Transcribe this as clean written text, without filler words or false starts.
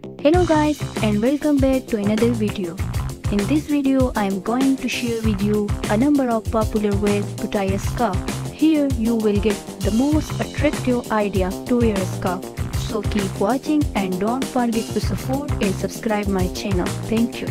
Hello guys and welcome back to another video. In this video I am going to share with you a number of popular ways to tie a scarf. Here you will get the most attractive idea to wear a scarf. So keep watching and don't forget to support and subscribe my channel. Thank you.